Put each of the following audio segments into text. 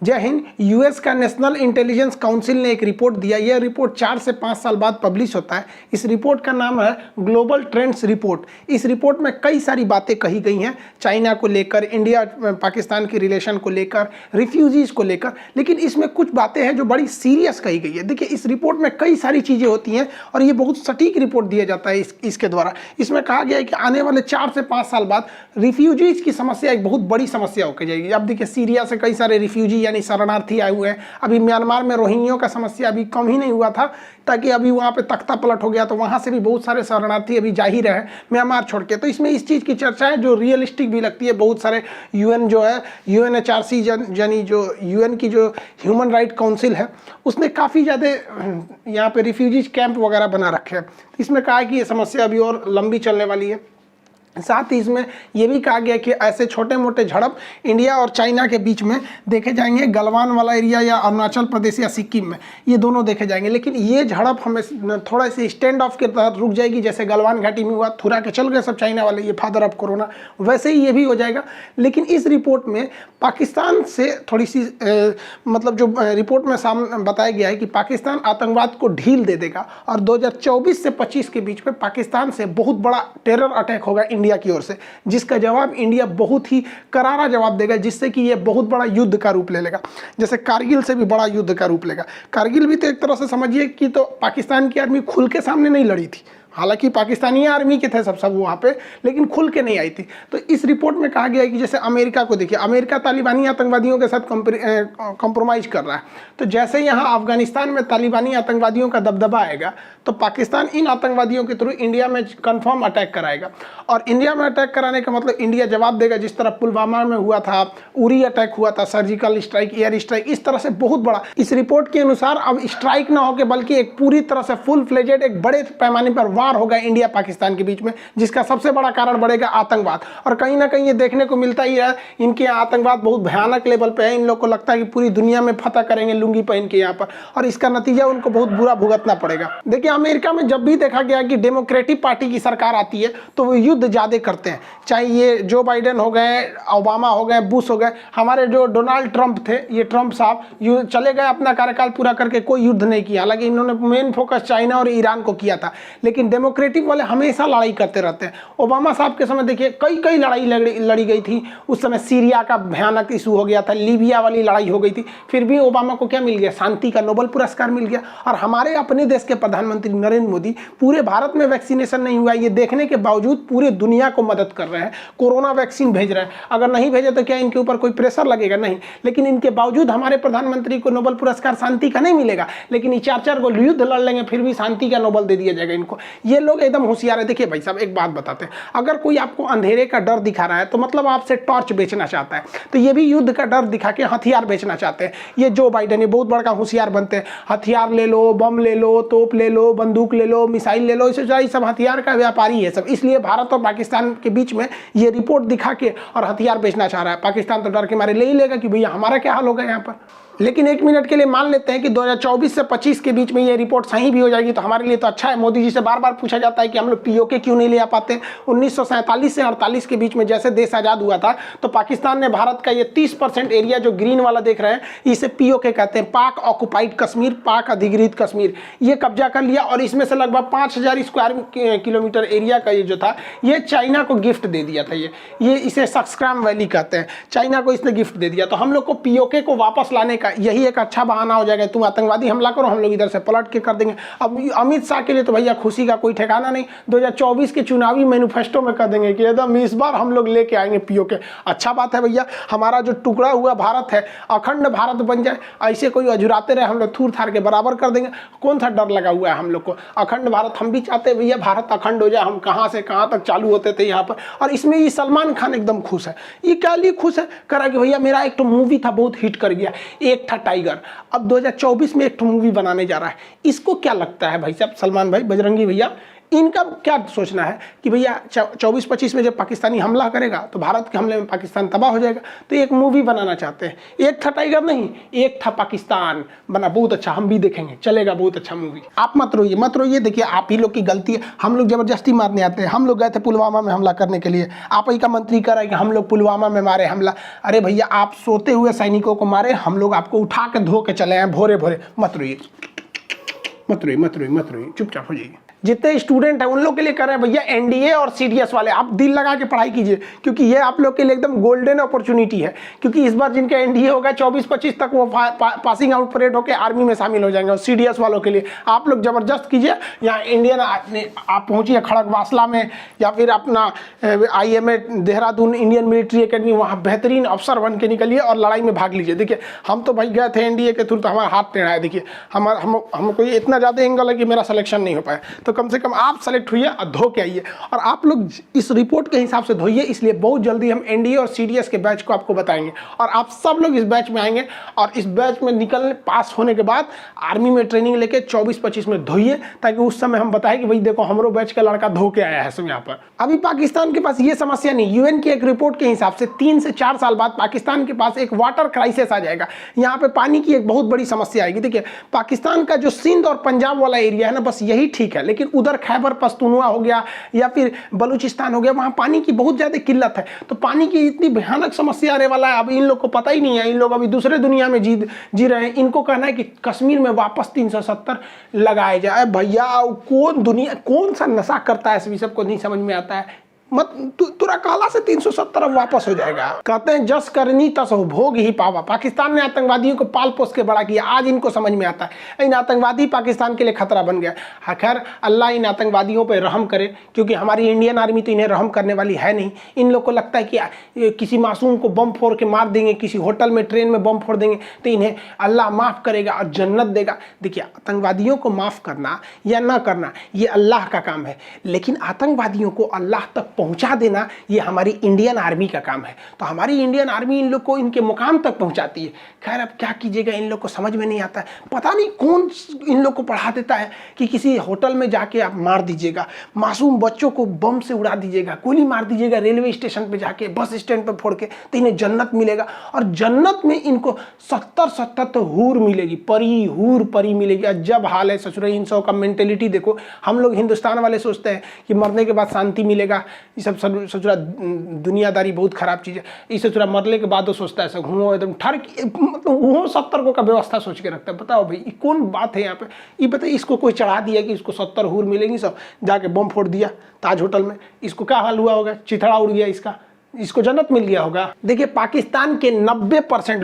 जय हिंद। यूएस का national intelligence council ने एक रिपोर्ट दिया। यह रिपोर्ट 4 से 5 साल बाद पब्लिश होता है। इस रिपोर्ट का नाम है ग्लोबल ट्रेंड्स रिपोर्ट। इस रिपोर्ट में कई सारी बातें कही गई हैं, चाइना को लेकर, इंडिया पाकिस्तान की रिलेशन को लेकर, रिफ्यूजीज को लेकर, लेकिन इसमें कुछ बातें हैं जो बड़ी सीरियस कही गई है। देखिए, इस रिपोर्ट में कई सारी चीज़ें होती हैं और ये बहुत सटीक रिपोर्ट दिया जाता है इसके द्वारा। इसमें कहा गया है कि आने वाले 4 से 5 साल बाद रिफ्यूजीज की समस्या एक बहुत बड़ी समस्या होकर जाएगी। अब देखिए, सीरिया से कई सारे रिफ्यूजी यानी शरणार्थी आए हुए हैं। अभी म्यांमार में रोहिंग्या का समस्या अभी कम ही नहीं हुआ था, ताकि अभी वहाँ पे तख्ता पलट हो गया, तो वहाँ से भी बहुत सारे शरणार्थी अभी जा ही रहे हैं म्यांमार छोड़ के। तो इसमें इस चीज़ की चर्चा है जो रियलिस्टिक भी लगती है। बहुत सारे यूएन जो है, यूएनएचआरसी यानी जो यूएन की जो ह्यूमन राइट काउंसिल है, उसने काफ़ी ज़्यादा यहाँ पे रिफ्यूजीज कैंप वगैरह बना रखे हैं। इसमें कहा है कि ये समस्या अभी और लंबी चलने वाली है। साथ ही इसमें यह भी कहा गया कि ऐसे छोटे मोटे झड़प इंडिया और चाइना के बीच में देखे जाएंगे, गलवान वाला एरिया या अरुणाचल प्रदेश या सिक्किम में, ये दोनों देखे जाएंगे। लेकिन ये झड़प हमें थोड़ा सी स्टैंड ऑफ के तहत रुक जाएगी, जैसे गलवान घाटी में हुआ, थुरा के चल गए सब चाइना वाले, ये फादर ऑफ कोरोना, वैसे ही ये भी हो जाएगा। लेकिन इस रिपोर्ट में पाकिस्तान से थोड़ी सी मतलब जो रिपोर्ट में सामने बताया गया है कि पाकिस्तान आतंकवाद को ढील दे देगा और 2024 से 25 के बीच में पाकिस्तान से बहुत बड़ा टेरर अटैक होगा इंडिया की ओर से, जिसका जवाब इंडिया बहुत ही करारा जवाब देगा, जिससे कि ये बहुत बड़ा युद्ध का रूप ले लेगा। जैसे कारगिल से भी बड़ा युद्ध का रूप लेगा। कारगिल भी तो एक तरह से समझिए कि तो पाकिस्तान की आर्मी खुल के सामने नहीं लड़ी थी, हालांकि पाकिस्तानी आर्मी के थे सब वहाँ पे, लेकिन खुल के नहीं आई थी। तो इस रिपोर्ट में कहा गया है कि जैसे अमेरिका को देखिए, अमेरिका तालिबानी आतंकवादियों के साथ कंप्रोमाइज़ कर रहा है। तो जैसे यहाँ अफगानिस्तान में तालिबानी आतंकवादियों का दबदबा आएगा, तो पाकिस्तान इन आतंकवादियों के थ्रू इंडिया में कन्फर्म अटैक कराएगा। और इंडिया में अटैक कराने का मतलब इंडिया जवाब देगा, जिस तरह पुलवामा में हुआ था, उरी अटैक हुआ था, सर्जिकल स्ट्राइक, एयर स्ट्राइक, इस तरह से बहुत बड़ा। इस रिपोर्ट के अनुसार अब स्ट्राइक ना होकर बल्कि एक पूरी तरह से फुल फ्लेजेड एक बड़े पैमाने पर वार होगा इंडिया पाकिस्तान के बीच में, जिसका सबसे बड़ा कारण बढ़ेगा आतंकवाद। और कहीं ना कहीं ये देखने को मिलता ही है, इनके यहाँ आतंकवाद बहुत भयानक लेवल पे है। इन लोग को लगता है कि पूरी दुनिया में फतह करेंगे लुंगी पहन के यहाँ पर, और इसका नतीजा उनको बहुत बुरा भुगतना पड़ेगा। देखिए, अमेरिका में जब भी देखा गया कि डेमोक्रेटिक पार्टी की सरकार आती है तो वो युद्ध ज़्यादा करते हैं, चाहे ये जो बाइडेन हो गए, ओबामा हो गए, बुश हो गए। हमारे जो डोनाल्ड ट्रंप थे, ये ट्रंप साहब चले गए, अपना कार्यकाल पूरा करके कोई युद्ध नहीं किया। हालांकि इन्होंने मेन फोकस चाइना और ईरान को किया था, लेकिन डेमोक्रेटिक वाले हमेशा लड़ाई करते रहते हैं। ओबामा साहब के समय देखिए कई लड़ाई लड़ी गई थी। उस समय सीरिया का भयानक इशू हो गया था, लीबिया वाली लड़ाई हो गई थी, फिर भी ओबामा को क्या मिल गया? शांति का नोबेल पुरस्कार मिल गया। और हमारे अपने देश के प्रधानमंत्री नरेंद्र मोदी पूरे भारत में वैक्सीनेशन नहीं हुआ, ये देखने के बावजूद पूरे दुनिया को मदद कर रहे हैं, कोरोना वैक्सीन भेज रहे हैं। अगर नहीं भेजे तो क्या इनके ऊपर कोई प्रेशर लगेगा? नहीं। लेकिन इनके बावजूद हमारे प्रधानमंत्री को नोबेल पुरस्कार शांति का नहीं मिलेगा, लेकिन ये 4 को युद्ध लड़ लेंगे, फिर भी शांति का नोबेल दे दिया जाएगा इनको। ये लोग एकदम होशियार है। देखिए भाई साहब, एक बात बताते हैं, अगर कोई आपको अंधेरे का डर दिखा रहा है तो मतलब आपसे टॉर्च बेचना चाहता है, तो ये भी युद्ध का डर दिखा के हथियार बेचना चाहते हैं। ये जो बाइडेन ये बहुत बड़ा होशियार बनते हैं, हथियार ले लो, बम ले लो, तोप ले लो, बंदूक ले लो, मिसाइल ले लो, ये सब हथियार का व्यापारी है सब। इसलिए भारत और पाकिस्तान के बीच में ये रिपोर्ट दिखा के और हथियार बेचना चाह रहा है। पाकिस्तान तो डर के मारे ले ही लेगा कि भैया हमारा क्या हाल होगा यहाँ पर। लेकिन एक मिनट के लिए मान लेते हैं कि 2024 से 25 के बीच में ये रिपोर्ट सही भी हो जाएगी, तो हमारे लिए तो अच्छा है। मोदी जी से बार बार पूछा जाता है कि हम लोग पीओके क्यों नहीं ले आ पाते। 1947 से 48 के बीच में जैसे देश आज़ाद हुआ था, तो पाकिस्तान ने भारत का ये 30% एरिया जो ग्रीन वाला देख रहे हैं, इसे पीओके कहते हैं, पाक ऑक्युपाइड कश्मीर, पाक अधिकृत कश्मीर, ये कब्जा कर लिया। और इसमें से लगभग 5000 स्क्वायर किलोमीटर एरिया का ये जो था, ये चाइना को गिफ्ट दे दिया था। ये इसे सक्सक्राम वैली कहते हैं, चाइना को इसने गिफ्ट दे दिया। तो हम लोग को पीओके को वापस लाने यही एक अच्छा बहाना हो जाएगा। तुम आतंकवादी हमला करो, हम लोग इधर से पलट के कर देंगे। अब अमित शाह के लिए तो भैया खुशी का कोई ठिकाना नहीं। 2024 के चुनावी मैनिफेस्टो में कर देंगे कि एकदम इस बार हम लोग लेके आएंगे पीओके। अच्छा बात है भैया, हमारा जो टुकड़ा हुआ भारत है, अखंड भारत बन जाए। ऐसे कोई अजुराते रहे, हम लोग थूर थार के बराबर कर देंगे। कौन सा डर लगा हुआ है हम लोग को? अखंड भारत हम भी चाहते हैं भैया, भारत अखंड हो जाए। हम कहाँ से कहाँ तक चालू होते थे यहाँ पर। और इसमें ये सलमान खान एकदम खुश है। ये क्या लिए खुश है? करा कि भैया मेरा एक तो मूवी था बहुत हिट कर गया, एक था टाइगर, अब 2024 में एक मूवी बनाने जा रहा है। इसको क्या लगता है भाई साहब, सलमान भाई, बजरंगी भैया, इनका क्या सोचना है कि भैया 24-25 में जब पाकिस्तानी हमला करेगा तो भारत के हमले में पाकिस्तान तबाह हो जाएगा, तो एक मूवी बनाना चाहते हैं। एक था टाइगर नहीं, एक था पाकिस्तान, बना बहुत अच्छा, हम भी देखेंगे, चलेगा, बहुत अच्छा मूवी। आप मत रोइए, देखिए आप ही लोग की गलती है, हम लोग जबरदस्ती मारने आते हैं। हम लोग गए थे पुलवामा में हमला करने के लिए, आप ही का मंत्री कह रहा है कि हम लोग पुलवामा में मारे हमला। अरे भैया आप सोते हुए सैनिकों को मारे, हम लोग आपको उठा के धो के चले हैं भोरे भोरे। मत रोइए, चुपचाप हो जाइए। जितने स्टूडेंट हैं उन लोग के लिए कर रहे हैं भैया एनडीए और सीडीएस वाले, आप दिल लगा के पढ़ाई कीजिए, क्योंकि ये आप लोग के लिए एकदम गोल्डन अपॉर्चुनिटी है। क्योंकि इस बार जिनका एनडीए होगा 24-25 तक वो पासिंग आउट परेड होकर आर्मी में शामिल हो जाएंगे। और सीडीएस वालों के लिए आप लोग जबरदस्त कीजिए, यहाँ इंडियन आप पहुँचिए खड़गवासला में, या फिर अपना IMA Dehradun Indian military academy, वहाँ बेहतरीन अफसर बन के निकलिए और लड़ाई में भाग लीजिए। देखिए हम तो भाई गए थे एनडीए के थ्रू, तो हमारा हाथ टेढ़ा है। देखिए हमको इतना ज़्यादा एंगल है कि मेरा सिलेक्शन नहीं हो पाया, तो कम से कम आप सेलेक्ट हुई और धो के आइए। और आप लोग इस रिपोर्ट के हिसाब से धोइए, इसलिए बहुत जल्दी हम एनडीए और सीडीएस के बैच को आपको बताएंगे और आप सब लोग इस बैच में आएंगे। और इस बैच में निकलने पास होने के बाद आर्मी में ट्रेनिंग लेके 24-25 में धोइए, ताकि उस समय हम बताएं कि भाई देखो हमरो बैच का लड़का धो के आया है सब यहाँ पर। अभी पाकिस्तान के पास ये समस्या नहीं, यूएन की एक रिपोर्ट के हिसाब से 3 से 4 साल बाद पाकिस्तान के पास एक वाटर क्राइसिस आ जाएगा। यहाँ पे पानी की एक बहुत बड़ी समस्या आएगी। देखिए पाकिस्तान का जो सिंध और पंजाब वाला एरिया है ना, बस यही ठीक है, लेकिन उधर खैबर पख्तूनख्वा हो गया या फिर बलूचिस्तान हो गया, वहाँ पानी की बहुत ज़्यादा किल्लत है। तो पानी की इतनी भयानक समस्या आने वाला है, अब इन लोग को पता ही नहीं है। इन लोग अभी दूसरे दुनिया में जी रहे हैं। इनको कहना है कि कश्मीर में वापस 370 लगाए जाए। भैया कौन सा नशा करता है, इस सबको नहीं समझ में आता है। मत तुरा काला से 370 वापस हो जाएगा। कहते हैं जस करनी तस हो भोग ही पावा। पाकिस्तान ने आतंकवादियों को पाल पोस के बड़ा किया, आज इनको समझ में आता है इन आतंकवादी पाकिस्तान के लिए खतरा बन गया। खैर अल्लाह इन आतंकवादियों पर रहम करे, क्योंकि हमारी इंडियन आर्मी तो इन्हें रहम करने वाली है नहीं। इन लोग को लगता है कि किसी मासूम को बम फोड़ के मार देंगे, किसी होटल में ट्रेन में बम फोड़ देंगे तो इन्हें अल्लाह माफ़ करेगा और जन्नत देगा। देखिए आतंकवादियों को माफ़ करना या ना करना ये अल्लाह का काम है, लेकिन आतंकवादियों को अल्लाह तक पहुंचा देना ये हमारी इंडियन आर्मी का काम है। तो हमारी इंडियन आर्मी इन लोग को इनके मुकाम तक पहुंचाती है। खैर अब क्या कीजिएगा, इन लोग को समझ में नहीं आता है। पता नहीं कौन इन लोग को पढ़ा देता है कि किसी होटल में जाके आप मार दीजिएगा, मासूम बच्चों को बम से उड़ा दीजिएगा, गोली मार दीजिएगा रेलवे स्टेशन पे जाके, बस स्टैंड पे फोड़ के, तो इन्हें जन्नत मिलेगा। और जन्नत में इनको 70 तो हूर मिलेगी, परी मिलेगी। जब हाल है ससुर, इन सब का मेंटेलिटी देखो। हम लोग हिंदुस्तान वाले सोचते हैं कि मरने के बाद शांति मिलेगा, ये सब ससुरा दुनियादारी बहुत खराब चीज़ है। इस ससुरा मरने के बाद वो सोचता है सब घूमो एकदम ठर, मतलब वो 70 का व्यवस्था सोच के रखता है। बताओ भाई ये कौन बात है यहाँ पे। ये बताइए इसको कोई चढ़ा दिया कि इसको 70 हूर मिलेंगी, सब जाके बम फोड़ दिया ताज होटल में, इसको क्या हाल हुआ होगा, चिथड़ा उड़ गया इसका, इसको जन्नत मिल गया होगा। देखिए पाकिस्तान के 90%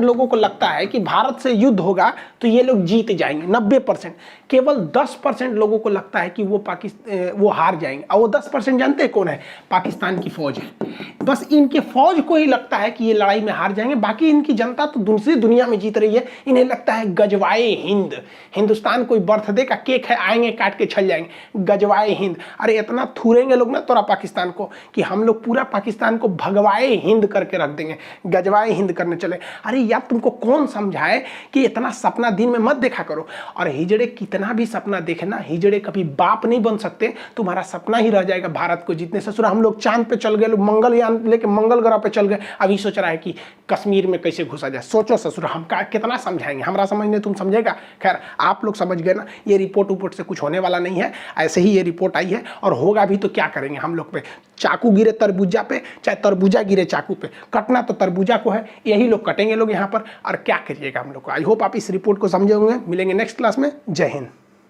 लोगों को लगता है कि भारत से युद्ध होगा तो ये लोग जीत जाएंगे। 90%। केवल 10% लोगों को लगता है कि वो हार जाएंगे। और वो 10% जानते हैं कौन है? पाकिस्तान की फौज है। बस इनके फौज को ही लगता है कि ये लड़ाई में हार जाएंगे, बाकी इनकी जनता तो दूसरी दुनिया में जीत रही है। इन्हें लगता है गजवाए हिंद, हिंदुस्तान कोई बर्थडे का केक है, आएंगे काट के चल जाएंगे, गजवाए हिंद। अरे इतना थूरेंगे लोग ना तोरा पाकिस्तान को कि हम लोग पूरा पाकिस्तान को भगवाए हिंद करके रख देंगे, गजवाए हिंद करने चले। अरे यार तुमको कौन समझाए कि इतना सपना दिन में मत देखा करो। और हिजड़े कितना भी सपना देखना, हिजड़े कभी बाप नहीं बन सकते। तुम्हारा सपना ही रह जाएगा भारत को जीतने। ससुरा हम लोग चांद पे चल गए, लोग मंगलयान लेके मंगल ग्रह पे चल गए, अभी सोच रहा है कि कश्मीर में कैसे घुसा जाए। सोचो ससुरा हम कितना समझाएंगे, हमारा समझने तुम समझेगा। खैर आप लोग समझ गए ना, ये रिपोर्ट से कुछ होने वाला नहीं है। ऐसे ही ये रिपोर्ट आई है और होगा भी तो क्या करेंगे हम लोग पे। चाकू गिरे तरबूजा पे, चाहे तरबूजा गिरे चाकू पे, कटना तो तरबूजा को है। यही लोग कटेंगे लोग यहाँ पर, और क्या करिएगा हम लोग को। आई होप आप इस रिपोर्ट को समझे होंगे। मिलेंगे नेक्स्ट क्लास में। जय हिंद।